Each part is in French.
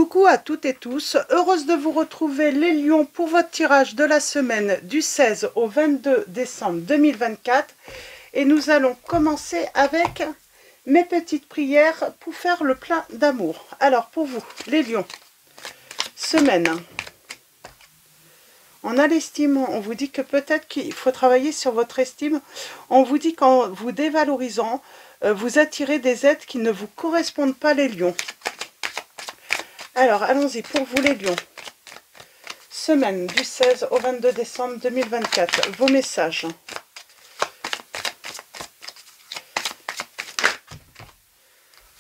Coucou à toutes et tous, heureuse de vous retrouver les lions pour votre tirage de la semaine du 16 au 22 décembre 2024 et nous allons commencer avec mes petites prières pour faire le plein d'amour. Alors pour vous les lions, semaine, on a l'estime, on vous dit que peut-être qu'il faut travailler sur votre estime, on vous dit qu'en vous dévalorisant, vous attirez des êtres qui ne vous correspondent pas les lions. Alors, allons-y pour vous les lions. Semaine du 16 au 22 décembre 2024. Vos messages.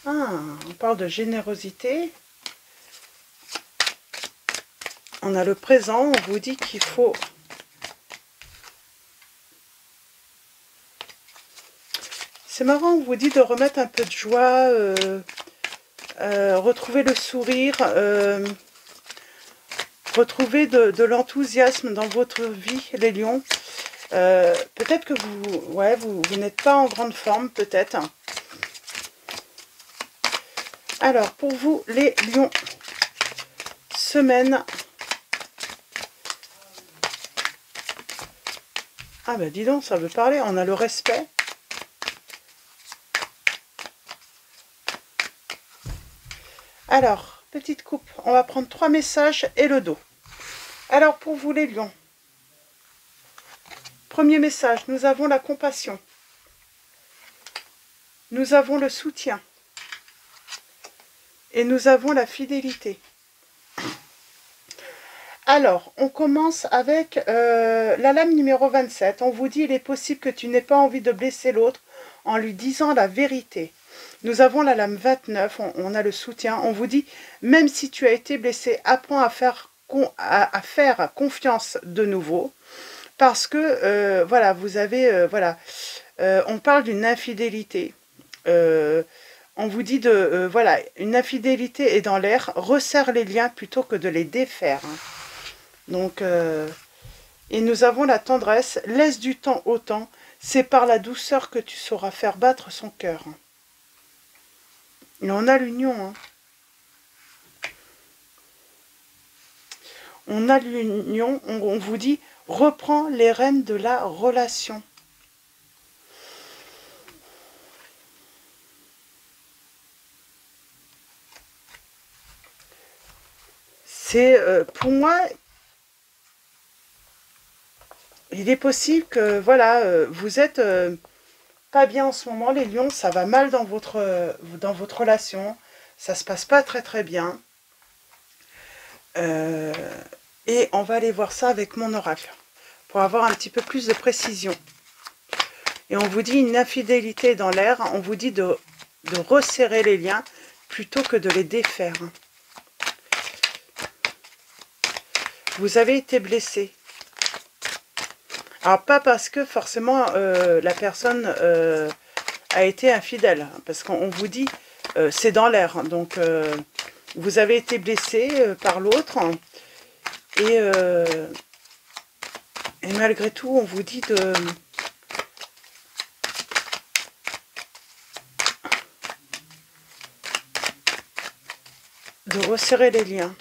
Ah, on parle de générosité. On a le présent. On vous dit qu'il faut... C'est marrant, on vous dit de remettre un peu de joie... retrouver le sourire, retrouver de l'enthousiasme dans votre vie, les lions. Peut-être que vous n'êtes pas en grande forme, peut-être. Alors, pour vous, les lions, semaine. Ah ben dis donc, ça veut parler, on a le respect. Alors, petite coupe, on va prendre 3 messages et le dos. Alors, pour vous les lions, premier message, nous avons la compassion. Nous avons le soutien. Et nous avons la fidélité. Alors, on commence avec la lame numéro 27. On vous dit, il est possible que tu n'aies pas envie de blesser l'autre en lui disant la vérité. Nous avons la lame 29, on a le soutien. On vous dit, même si tu as été blessé, apprends à faire confiance de nouveau. Parce que, voilà, vous avez, on parle d'une infidélité. On vous dit voilà, une infidélité est dans l'air. Resserre les liens plutôt que de les défaire. Donc, et nous avons la tendresse. Laisse du temps au temps. C'est par la douceur que tu sauras faire battre son cœur. Et on a l'union. Hein. On a l'union. On vous dit, reprends les rênes de la relation. C'est, pour moi, il est possible que, voilà, vous êtes... pas bien en ce moment, les lions, ça va mal dans votre relation, ça se passe pas très très bien. Et on va aller voir ça avec mon oracle, pour avoir un petit peu plus de précision. Et on vous dit une infidélité dans l'air, on vous dit de resserrer les liens, plutôt que de les défaire. Vous avez été blessé. Alors, pas parce que forcément la personne a été infidèle, parce qu'on vous dit c'est dans l'air. Donc, vous avez été blessé par l'autre, et malgré tout, on vous dit de resserrer les liens.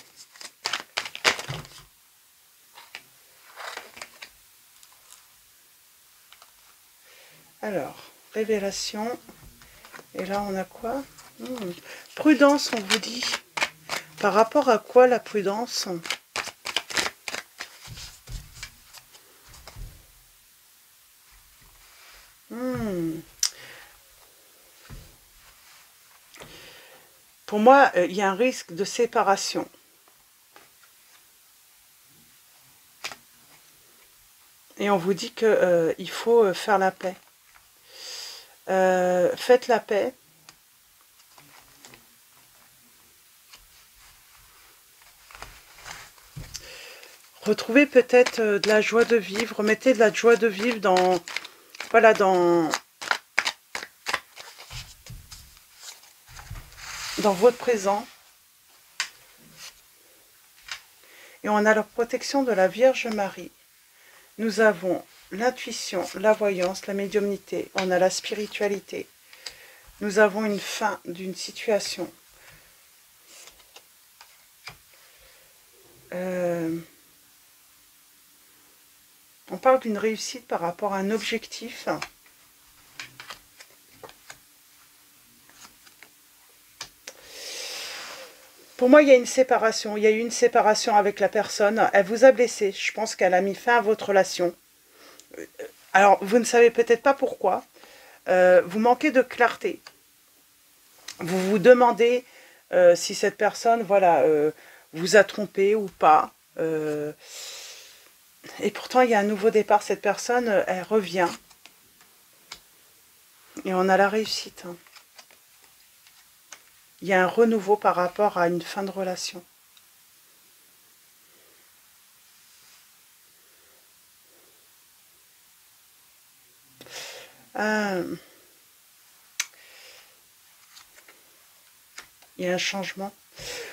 Alors, révélation. Et là, on a quoi? Prudence, on vous dit. Par rapport à quoi la prudence? Pour moi, il y a un risque de séparation. Et on vous dit qu'il faut faire la paix. Faites la paix. Retrouvez peut-être de la joie de vivre. Mettez de la joie de vivre dans... Voilà, dans votre présent. Et on a la protection de la Vierge Marie. Nous avons l'intuition, la voyance, la médiumnité. On a la spiritualité. Nous avons une fin d'une situation. On parle d'une réussite par rapport à un objectif. Pour moi, il y a une séparation. Il y a eu une séparation avec la personne. Elle vous a blessé. Je pense qu'elle a mis fin à votre relation. Alors, vous ne savez peut-être pas pourquoi. Vous manquez de clarté. Vous vous demandez si cette personne, voilà, vous a trompé ou pas. Et pourtant, il y a un nouveau départ. Cette personne, elle revient. Et on a la réussite. Hein. Il y a un renouveau par rapport à une fin de relation. Il y a un changement.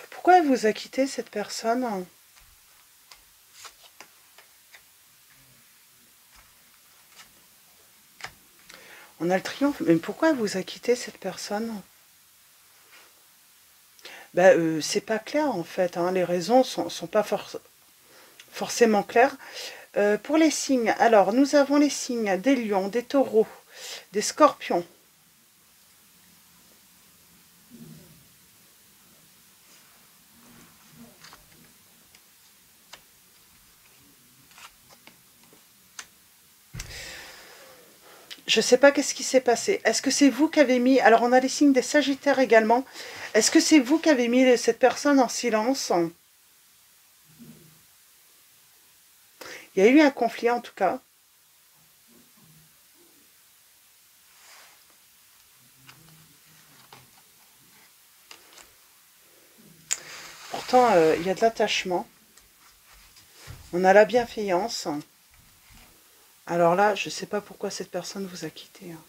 Pourquoi elle vous a quitté, cette personne? On a le triomphe. Mais pourquoi elle vous a quitté, cette personne? Ben, c'est pas clair, en fait. Hein. Les raisons sont pas forcément claires. Pour les signes, alors, nous avons les signes des lions, des taureaux, des scorpions. Je ne sais pas qu'est-ce qui s'est passé. Est-ce que c'est vous qui avez mis... Alors, on a les signes des sagittaires également. Est-ce que c'est vous qui avez mis cette personne en silence? Il y a eu un conflit, en tout cas. Pourtant, il y a de l'attachement. On a la bienveillance. Alors là, je ne sais pas pourquoi cette personne vous a quitté. Hein.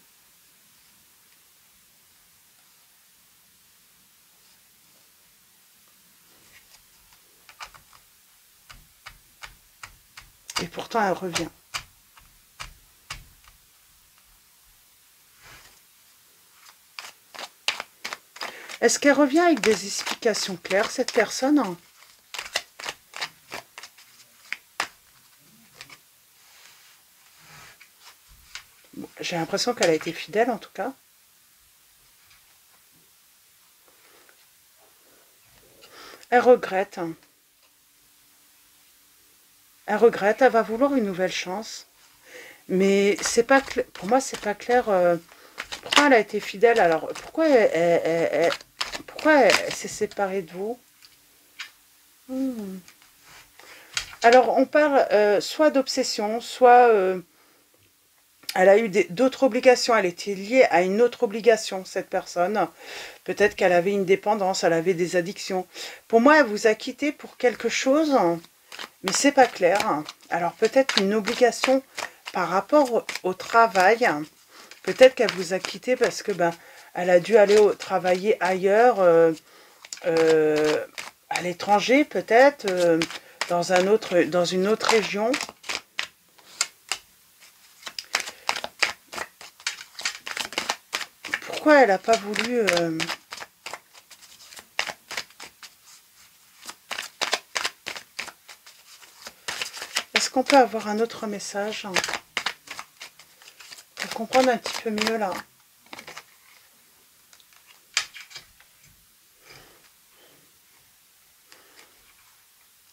Et pourtant, elle revient. Est-ce qu'elle revient avec des explications claires, cette personne? Bon, j'ai l'impression qu'elle a été fidèle, en tout cas. Elle regrette. Elle regrette, elle va vouloir une nouvelle chance. Mais c'est pas clair. Pour moi, c'est pas clair. Pourquoi elle a été fidèle? Alors, pourquoi elle s'est séparée de vous? Alors, on parle soit d'obsession, soit elle a eu d'autres obligations. Elle était liée à une autre obligation, cette personne. Peut-être qu'elle avait une dépendance, elle avait des addictions. Pour moi, elle vous a quitté pour quelque chose, mais c'est pas clair. Alors, peut-être une obligation par rapport au travail. Peut-être qu'elle vous a quitté parce que elle a dû aller travailler ailleurs, à l'étranger peut-être, dans une autre région. Pourquoi elle n'a pas voulu... Est-ce qu'on peut avoir un autre message pour comprendre un petit peu mieux là?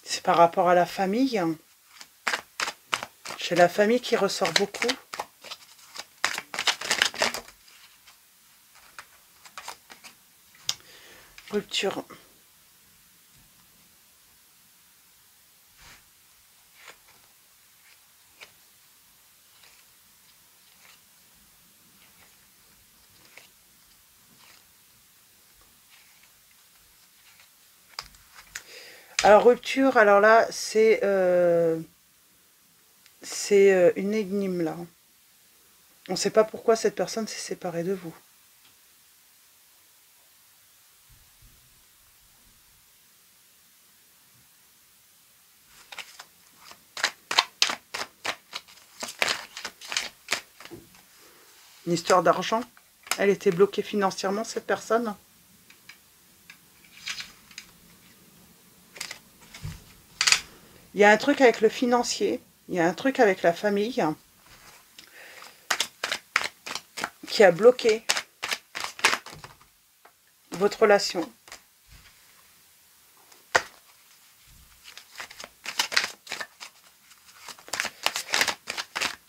C'est par rapport à la famille. J'ai la famille qui ressort beaucoup. Rupture. Alors, rupture, alors là, c'est une énigme, là. On ne sait pas pourquoi cette personne s'est séparée de vous. Une histoire d'argent. Elle était bloquée financièrement, cette personne. Il y a un truc avec le financier, il y a un truc avec la famille qui a bloqué votre relation.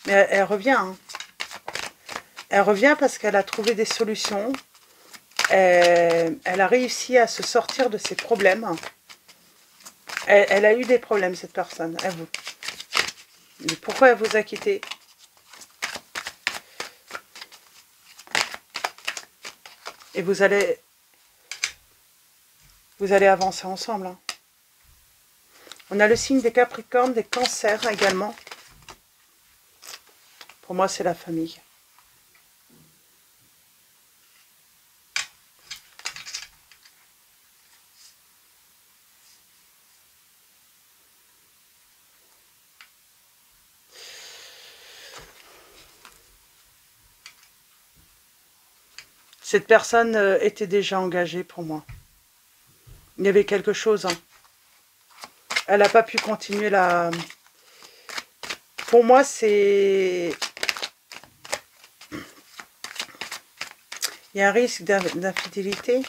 Mais elle revient. Hein. Elle revient parce qu'elle a trouvé des solutions. Elle a réussi à se sortir de ses problèmes. Elle a eu des problèmes, cette personne. Mais pourquoi elle vous a quitté? Et vous allez avancer ensemble. Hein. On a le signe des Capricornes, des Cancers également. Pour moi, c'est la famille. Cette personne était déjà engagée pour moi. Il y avait quelque chose. Hein. Elle n'a pas pu continuer la... Pour moi, c'est... Il y a un risque d'infidélité.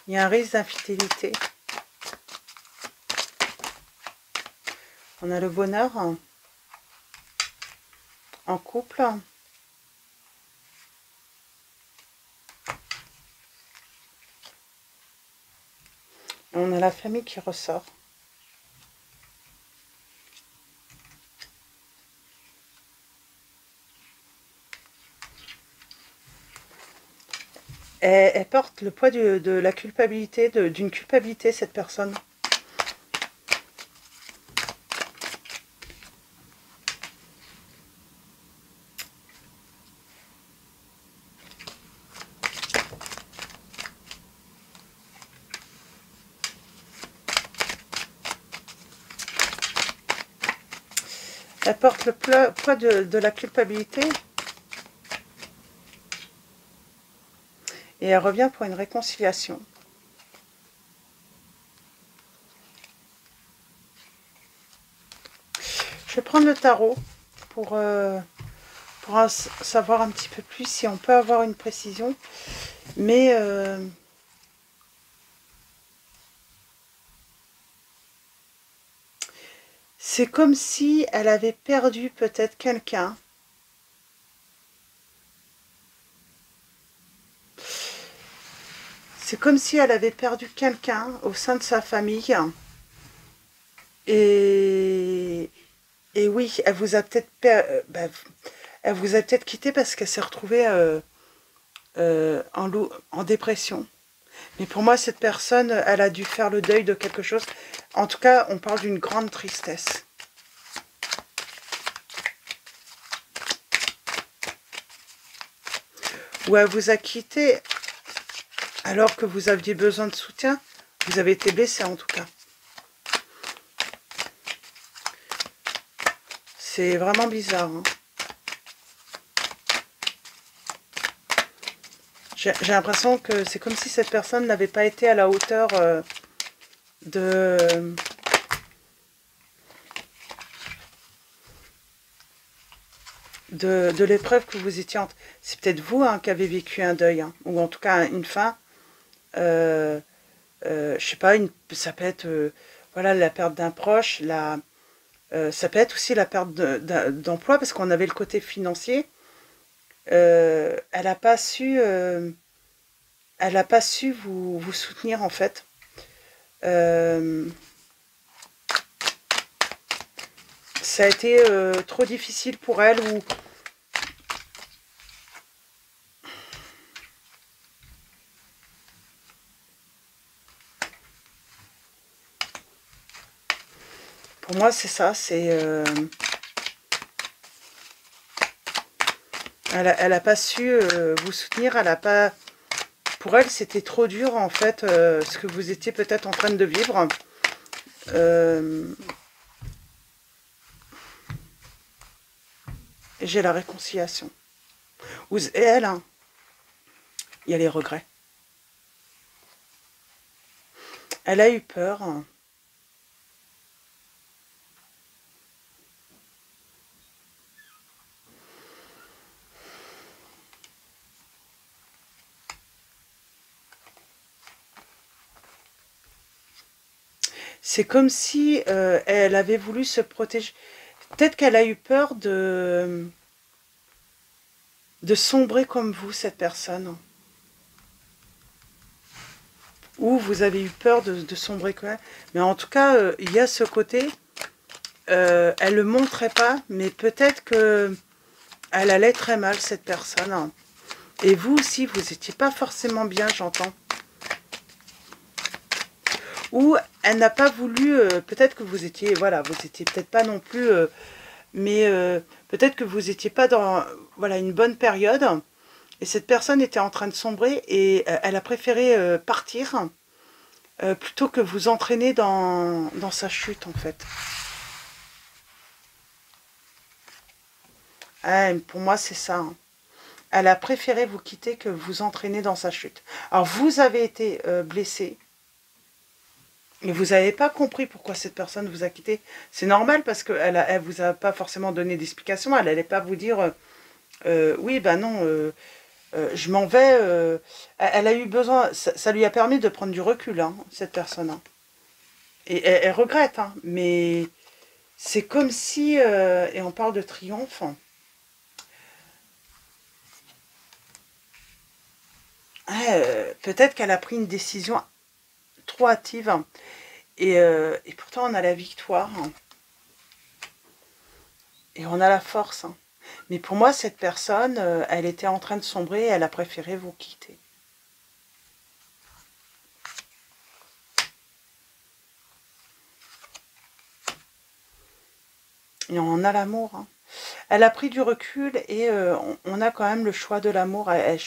Il y a un risque d'infidélité. On a le bonheur en couple. Et on a la famille qui ressort. Elle porte le poids de la culpabilité, d'une culpabilité, cette personne. Elle porte le poids de la culpabilité. Et elle revient pour une réconciliation. Je vais prendre le tarot pour savoir un petit peu plus si on peut avoir une précision. Mais c'est comme si elle avait perdu peut-être quelqu'un. C'est comme si elle avait perdu quelqu'un au sein de sa famille. Et oui, elle vous a peut-être elle vous a peut-être quitté parce qu'elle s'est retrouvée en dépression. Mais pour moi, cette personne, elle a dû faire le deuil de quelque chose. En tout cas, on parle d'une grande tristesse. Ou elle vous a quitté alors que vous aviez besoin de soutien. Vous avez été blessé en tout cas. C'est vraiment bizarre. Hein. J'ai l'impression que c'est comme si cette personne n'avait pas été à la hauteur de l'épreuve que vous étiez en... C'est peut-être vous hein, qui avez vécu un deuil, hein, ou en tout cas une fin. Je sais pas, ça peut être voilà, la perte d'un proche, ça peut être aussi la perte d'emploi, parce qu'on avait le côté financier. Elle n'a pas su, vous soutenir en fait. Ça a été trop difficile pour elle, ou pour moi c'est ça, c'est elle a pas su vous soutenir, elle a pas, pour elle c'était trop dur en fait ce que vous étiez peut-être en train de vivre. Et j'ai la réconciliation. Et elle, hein, Il y a les regrets. Elle a eu peur. C'est comme si elle avait voulu se protéger. Peut-être qu'elle a eu peur de sombrer comme vous, cette personne. Ou vous avez eu peur de sombrer quand même. Mais en tout cas, il y a ce côté, elle ne le montrait pas, mais peut-être que elle allait très mal, cette personne. Et vous aussi, vous n'étiez pas forcément bien, j'entends. Ou elle n'a pas voulu, peut-être que vous étiez, voilà, vous étiez peut-être pas non plus, mais peut-être que vous n'étiez pas dans, voilà, une bonne période. Et cette personne était en train de sombrer et elle a préféré partir plutôt que vous entraîner dans sa chute, en fait. Pour moi, c'est ça. Hein. Elle a préféré vous quitter que vous entraîner dans sa chute. Alors, vous avez été blessé. Et vous n'avez pas compris pourquoi cette personne vous a quitté. C'est normal parce qu'elle elle vous a pas forcément donné d'explication. Elle n'allait pas vous dire oui, ben non, je m'en vais. Elle a eu besoin, ça lui a permis de prendre du recul, hein, cette personne. Hein. Et elle regrette, hein, mais c'est comme si, et on parle de triomphe, peut-être qu'elle a pris une décision trop hâtive, hein, et pourtant on a la victoire, hein, et on a la force. Hein. Mais pour moi, cette personne, elle était en train de sombrer, et elle a préféré vous quitter. Et on a l'amour. Hein. Elle a pris du recul et on a quand même le choix de l'amour. Elle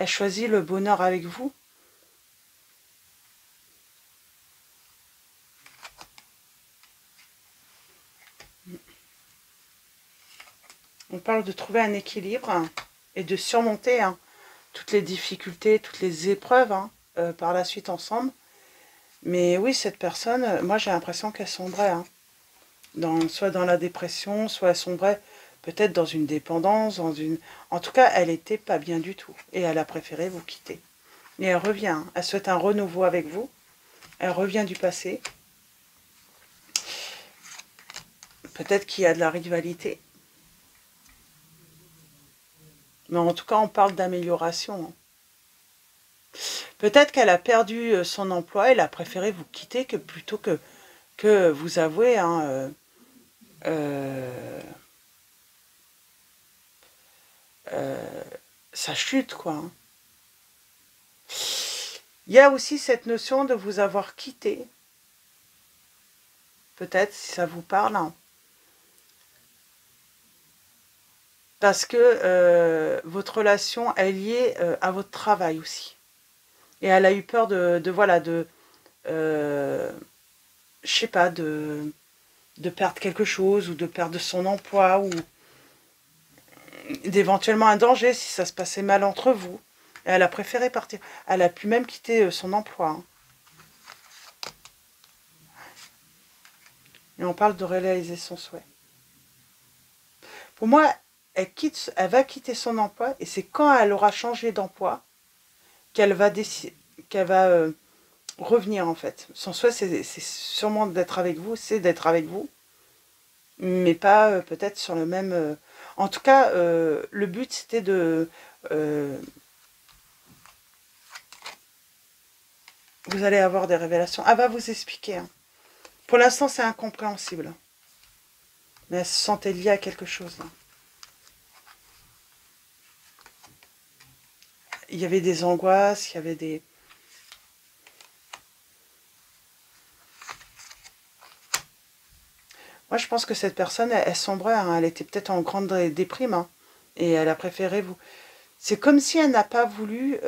choisit le bonheur avec vous. On parle de trouver un équilibre hein, et de surmonter hein, toutes les difficultés, toutes les épreuves hein, par la suite ensemble. Mais oui, cette personne, moi j'ai l'impression qu'elle sombrait. Hein, soit dans la dépression, soit elle sombrait peut-être dans une dépendance, dans une... En tout cas, elle n'était pas bien du tout. Et elle a préféré vous quitter. Et elle revient. Hein, elle souhaite un renouveau avec vous. Elle revient du passé. Peut-être qu'il y a de la rivalité. Mais en tout cas, on parle d'amélioration. Peut-être qu'elle a perdu son emploi, elle a préféré vous quitter que plutôt que vous avouer hein, sa chute, quoi. Hein. Il y a aussi cette notion de vous avoir quitté. Peut-être, si ça vous parle. Hein. Parce que votre relation est liée à votre travail aussi. Et elle a eu peur voilà, je sais pas, de perdre quelque chose, ou de perdre son emploi, ou d'éventuellement un danger si ça se passait mal entre vous. Et elle a préféré partir. Elle a pu même quitter son emploi. Hein. Et on parle de réaliser son souhait. Pour moi, elle va quitter son emploi, et c'est quand elle aura changé d'emploi qu'elle va revenir en fait. Son souhait, c'est sûrement d'être avec vous, mais pas peut-être sur le même... En tout cas, le but, c'était de... vous allez avoir des révélations. Elle va vous expliquer. Hein. Pour l'instant, c'est incompréhensible. Mais elle se sentait liée à quelque chose. Hein. Il y avait des angoisses, il y avait des... Moi, je pense que cette personne, elle sombrait. Hein. Elle était peut-être en grande déprime. Hein. Et elle a préféré vous... C'est comme si elle n'a pas voulu...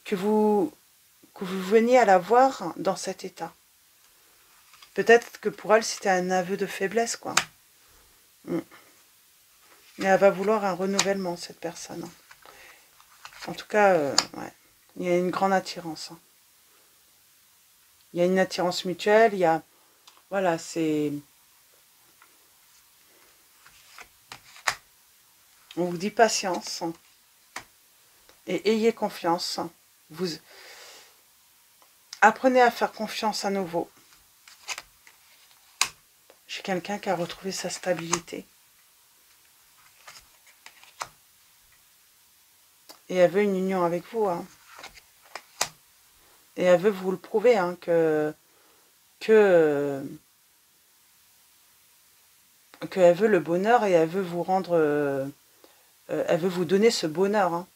que vous veniez à la voir dans cet état. Peut-être que pour elle, c'était un aveu de faiblesse, quoi. Et elle va vouloir un renouvellement, cette personne. En tout cas, ouais. Il y a une grande attirance. Il y a une attirance mutuelle, il y a... Voilà, c'est... On vous dit patience. Et ayez confiance. Vous apprenez à faire confiance à nouveau. J'ai quelqu'un qui a retrouvé sa stabilité. Et elle veut une union avec vous. Hein. Et elle veut vous le prouver, hein, qu'elle veut le bonheur et elle veut vous rendre... elle veut vous donner ce bonheur. Hein.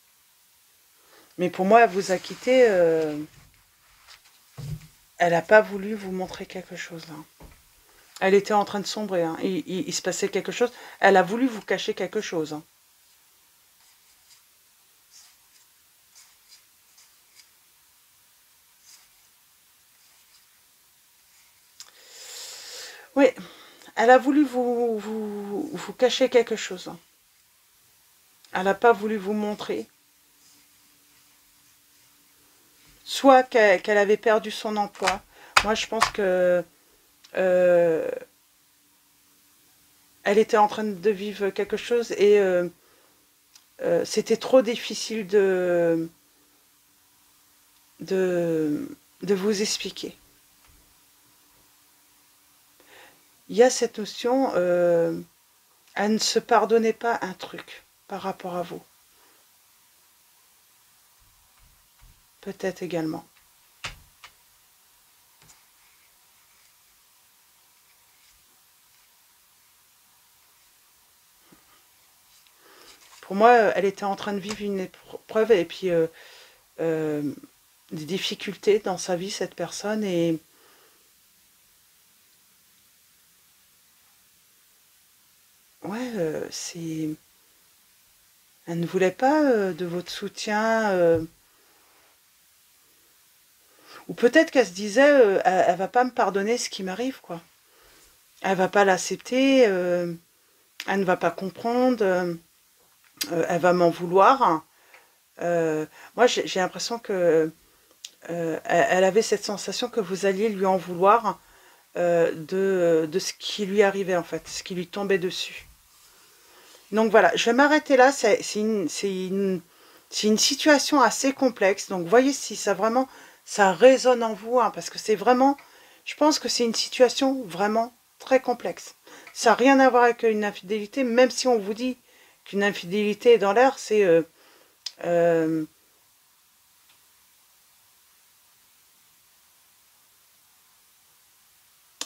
Mais pour moi, elle vous a quitté. Elle n'a pas voulu vous montrer quelque chose. Là. Elle était en train de sombrer. Hein. Il se passait quelque chose. Elle a voulu vous cacher quelque chose. Hein. Oui, elle a voulu vous cacher quelque chose. Hein. Elle n'a pas voulu vous montrer. Soit qu'elle avait perdu son emploi. Moi, je pense que elle était en train de vivre quelque chose et c'était trop difficile de vous expliquer. Il y a cette notion, elle ne se pardonnait pas un truc par rapport à vous. Peut-être également. Pour moi, elle était en train de vivre une épreuve et puis des difficultés dans sa vie, cette personne, et ouais, c'est... Elle ne voulait pas de votre soutien, ou peut-être qu'elle se disait, elle va pas me pardonner ce qui m'arrive, quoi. Elle va pas l'accepter, elle ne va pas comprendre, elle va m'en vouloir. Moi, j'ai l'impression que elle avait cette sensation que vous alliez lui en vouloir de ce qui lui arrivait, en fait, ce qui lui tombait dessus. Donc voilà, je vais m'arrêter là, c'est une situation assez complexe, donc voyez si ça vraiment, ça résonne en vous, hein, parce que c'est vraiment, je pense que c'est une situation vraiment très complexe. Ça n'a rien à voir avec une infidélité, même si on vous dit qu'une infidélité est dans l'air, c'est...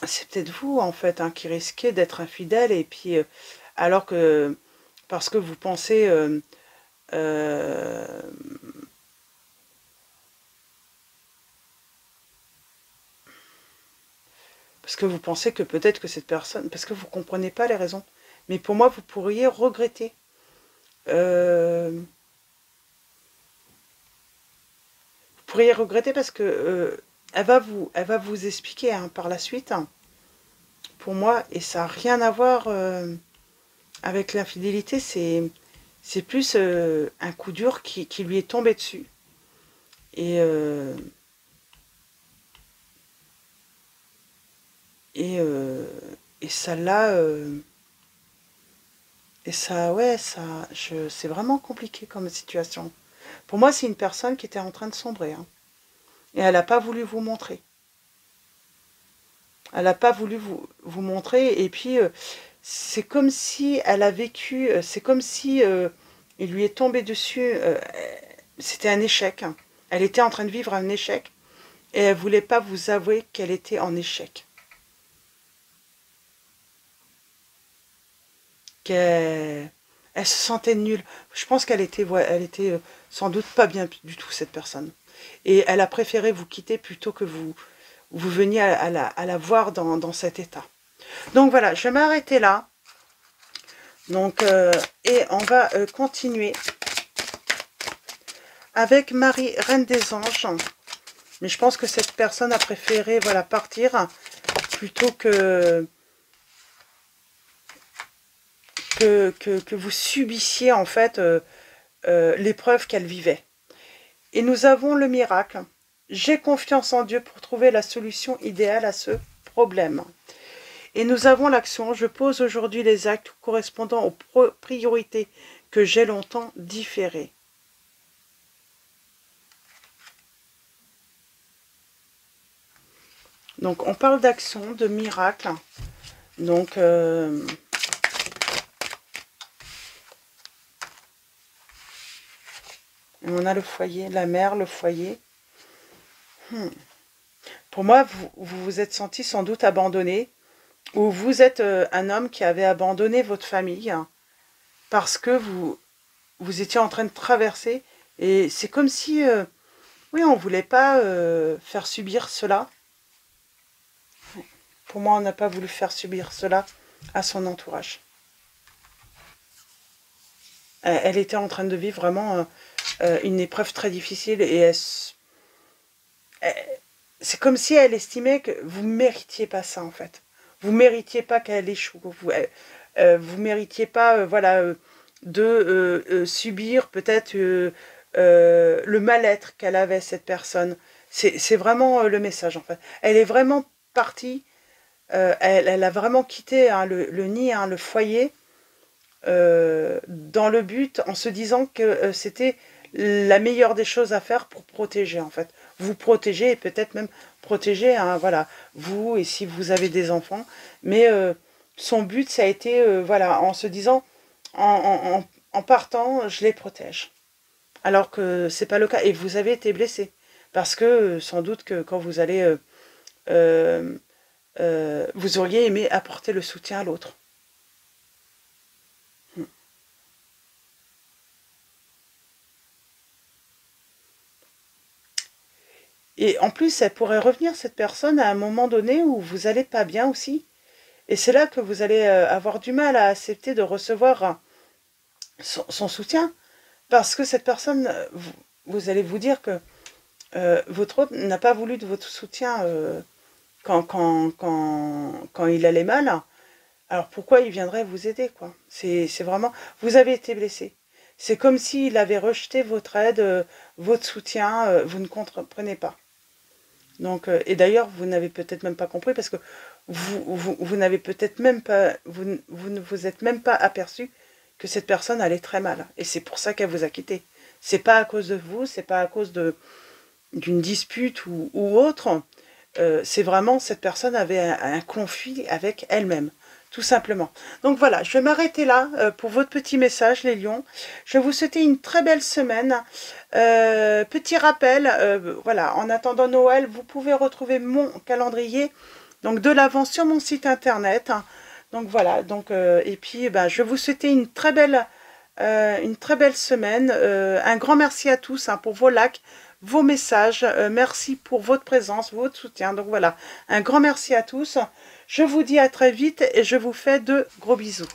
c'est peut-être vous, en fait, hein, qui risquez d'être infidèle, et puis, alors que, parce que vous pensez... parce que vous pensez que peut-être que cette personne... Parce que vous ne comprenez pas les raisons. Mais pour moi, vous pourriez regretter. Vous pourriez regretter parce que elle va vous expliquer, hein, par la suite, hein, pour moi, et ça n'a rien à voir avec l'infidélité, c'est plus un coup dur qui lui est tombé dessus. Et, et, euh, et ça l'a... et ça, ouais, c'est vraiment compliqué comme situation. Pour moi, c'est une personne qui était en train de sombrer. Hein, et elle n'a pas voulu vous montrer. Elle n'a pas voulu vous montrer. Et puis, c'est comme si elle a vécu... c'est comme si il lui est tombé dessus... c'était un échec. Hein. Elle était en train de vivre un échec. Et elle ne voulait pas vous avouer qu'elle était en échec. Elle se sentait nulle. Je pense qu'elle était, ouais, elle était sans doute pas bien du tout, cette personne. Et elle a préféré vous quitter plutôt que vous veniez à la voir dans cet état. Donc voilà, je vais m'arrêter là. Donc, et on va continuer avec Marie, Reine des Anges. Mais je pense que cette personne a préféré, voilà, partir plutôt que que vous subissiez en fait l'épreuve qu'elle vivait. Et nous avons le miracle. J'ai confiance en Dieu pour trouver la solution idéale à ce problème. Et nous avons l'action. Je pose aujourd'hui les actes correspondant aux priorités que j'ai longtemps différées. Donc on parle d'action, de miracle. Donc on a le foyer, la mère, le foyer. Pour moi, vous vous êtes senti sans doute abandonné, ou vous êtes un homme qui avait abandonné votre famille parce que vous étiez en train de traverser, et c'est comme si, oui, on ne voulait pas faire subir cela. Pour moi, on n'a pas voulu faire subir cela à son entourage. Elle était en train de vivre vraiment une épreuve très difficile, et c'est comme si elle estimait que vous ne méritiez pas ça, en fait. Vous ne méritiez pas qu'elle échoue. Vous ne méritiez pas voilà, de subir peut-être le mal-être qu'elle avait, cette personne. C'est vraiment le message, en fait. Elle est vraiment partie, elle a vraiment quitté le nid, le foyer, dans le but, en se disant que c'était la meilleure des choses à faire pour protéger, en fait. Vous protéger, et peut-être même protéger, voilà, vous, et si vous avez des enfants. Mais son but, ça a été, voilà, en se disant, en partant, je les protège. Alors que c'est pas le cas. Et vous avez été blessé. Parce que, sans doute que quand vous allez... vous auriez aimé apporter le soutien à l'autre. Et en plus, elle pourrait revenir, cette personne, à un moment donné où vous n'allez pas bien aussi. Et c'est là que vous allez avoir du mal à accepter de recevoir son soutien. Parce que cette personne, vous allez vous dire que votre autre n'a pas voulu de votre soutien quand il allait mal. Alors pourquoi il viendrait vous aider, quoi? C'est vraiment... Vous avez été blessé. C'est comme s'il avait rejeté votre aide, votre soutien, vous ne comprenez pas. Donc, et d'ailleurs, vous n'avez peut-être même pas compris, parce que vous n'avez peut-être même pas, vous ne vous êtes même pas aperçu que cette personne allait très mal. Et c'est pour ça qu'elle vous a quitté. C'est pas à cause de vous, c'est pas à cause d'une dispute ou autre. C'est vraiment, cette personne avait un conflit avec elle-même, tout simplement. Donc voilà, je vais m'arrêter là pour votre petit message, les lions. Je vais vous souhaiter une très belle semaine. Petit rappel, voilà, en attendant Noël, vous pouvez retrouver mon calendrier donc de l'Avent sur mon site internet. Donc voilà, donc, et puis je vais vous souhaiter une très belle semaine. Un grand merci à tous pour vos likes, vos messages. Merci pour votre présence, votre soutien. Donc voilà, un grand merci à tous. Je vous dis à très vite et je vous fais de gros bisous.